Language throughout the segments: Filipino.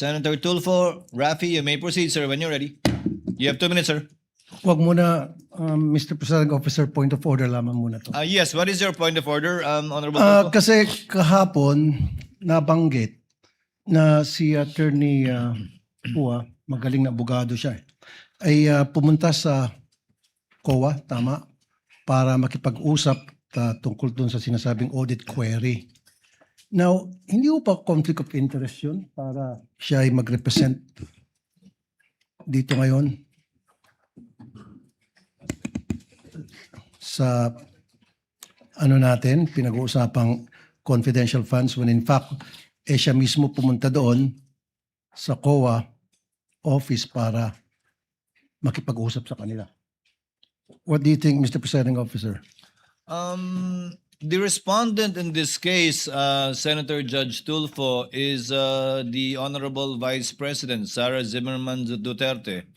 Senator Tulfo, Rafi, you may proceed, sir, when you're ready. You have 2 minutes, sir. Wag muna, Mr. Presiding Officer, point of order lamang muna to. Yes, what is your point of order, Honorable Tulfo? Kasi kahapon, nabanggit na si Attorney Pua, magaling na abogado siya, ay pumunta sa COA, tama, para makipag-usap tungkol dun sa sinasabing audit query. Now, hindi po pa conflict of interest yun para siya ay mag-represent dito ngayon sa natin, pinag-uusapang confidential funds when in fact, siya mismo pumunta doon sa COA office para makipag-usap sa kanila. What do you think, Mr. Presiding Officer? The respondent in this case, Senator Judge Tulfo, is the Honorable Vice President, Sara Zimmerman Duterte.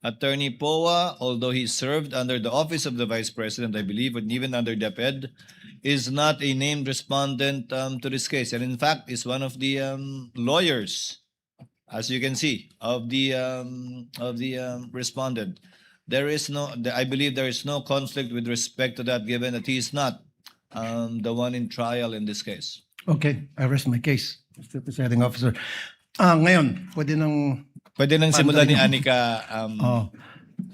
Attorney Poa, although he served under the office of the Vice President, I believe, and even under DepEd, is not a named respondent to this case. And in fact, is one of the lawyers, as you can see, of the respondent. There is no, I believe there is no conflict with respect to that, given that he is not the one in trial in this case. Okay, I rest my case, Mr. Presiding Officer. Ngayon, pwede nang simulan ni Anika.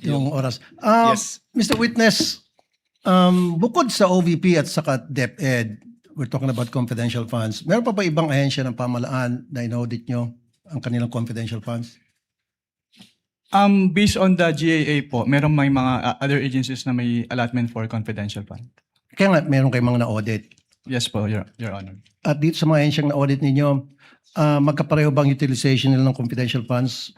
yung oras. Yes. Mr. Witness, bukod sa OVP at saka DepEd, we're talking about confidential funds, meron pa ba ibang ahensya ng pamahalaan na inaudit nyo ang kanilang confidential funds? Based on the GAA po, meron may mga other agencies na may allotment for confidential fund. Kaya nga, meron kayong mga na-audit. Yes po, Your Honor. At dito sa mga ahensyang na-audit ninyo, magkapareho bang utilization nila ng confidential funds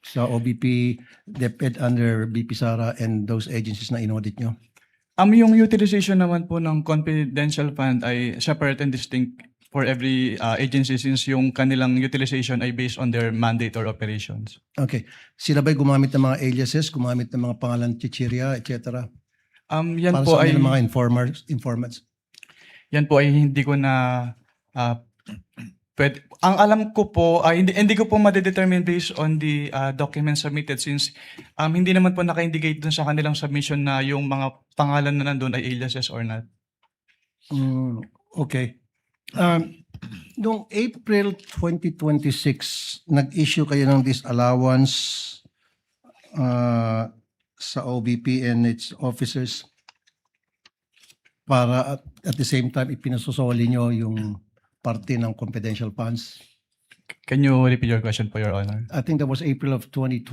sa OVP, DepEd under BP Sara and those agencies na in-audit nyo? Yung utilization naman po ng confidential fund ay separate and distinct for every agency since yung kanilang utilization ay based on their mandate or operations. Okay. Sila ba'y gumamit ng mga aliases, gumamit ng mga pangalan chichirya, etc.? Yan Para po sa ay mga informants? yan po ay hindi ko na ang alam ko po ay hindi ko po ma-determine based on the documents submitted since hindi naman po naka-indicate dun sa kanilang submission na yung mga pangalan na nandun ay aliases or not. Okay. Noong April 2026, nag-issue kayo ng disallowance sa OVP and its officers para at the same time ipinasusoli nyo yung parte ng confidential funds. Can you repeat your question po, Your Honor? I think that was April of 2025.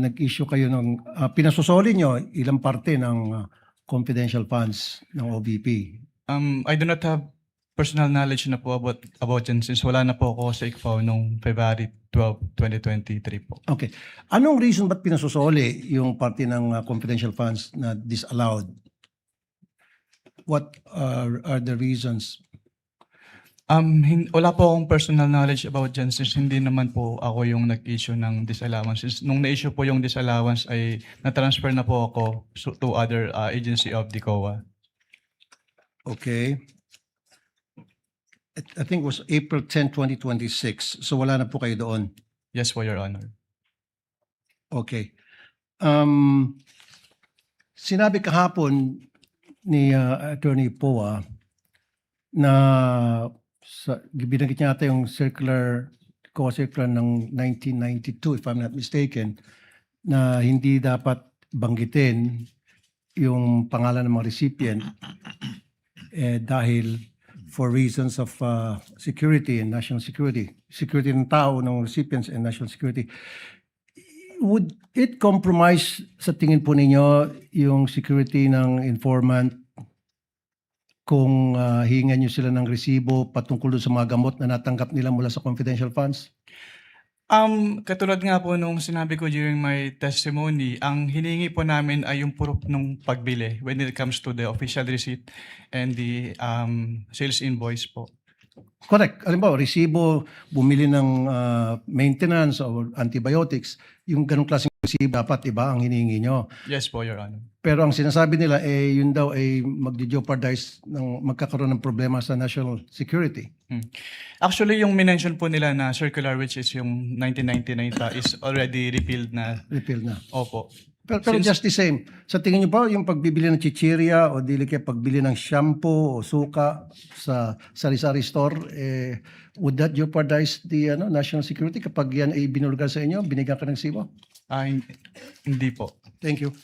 Nag-issue kayo ng pinasusoli nyo ilang parte ng confidential funds ng OVP. I do not have personal knowledge na po about yan since wala na po ako sa ICFAO noong February 12, 2023 po. Okay. Anong reason ba't pinasusoli yung parte ng confidential funds na disallowed? What are the reasons? Wala po akong personal knowledge about dyan since hindi naman po ako yung nag-issue ng disallowance. Since nung na-issue po yung disallowance ay na-transfer na po ako to other agency of the COA. Okay. I think it was April 10, 2026. So wala na po kayo doon. Yes po, Your Honor. Okay. Sinabi kahapon ni Attorney Poa na binanggit niya ata yung COA circular ng 1992, if I'm not mistaken, na hindi dapat banggitin yung pangalan ng mga recipient dahil for reasons of security and national security. Security ng tao, ng recipients and national security. Would it compromise sa tingin po ninyo yung security ng informant kung hihingan nyo sila ng resibo patungkol sa mga gamot na natanggap nila mula sa confidential funds? Katulad nga po nung sinabi ko during my testimony, ang hinihingi po namin ay yung proof ng pagbili when it comes to the official receipt and the sales invoice po. Correct. Alam ba, resibo, bumili ng maintenance or antibiotics, yung ganong klaseng dapat iba ang hinihingi nyo. Yes po, Your Honor. Pero ang sinasabi nila yun daw ay magdi-jeopardize ng magkakaroon ng problema sa national security. Actually, yung minention po nila na circular, which is yung 1999 pa, is already repealed na. Repeal na. Opo. Pero just the same, sa tingin niyo ba yung pagbibili ng chichirya o dili kaya pagbili ng shampoo o suka sa sari-sari store, would that jeopardize the national security kapag yan ay binulgar sa inyo, binigyan ka ng sibo? Hindi po. Thank you.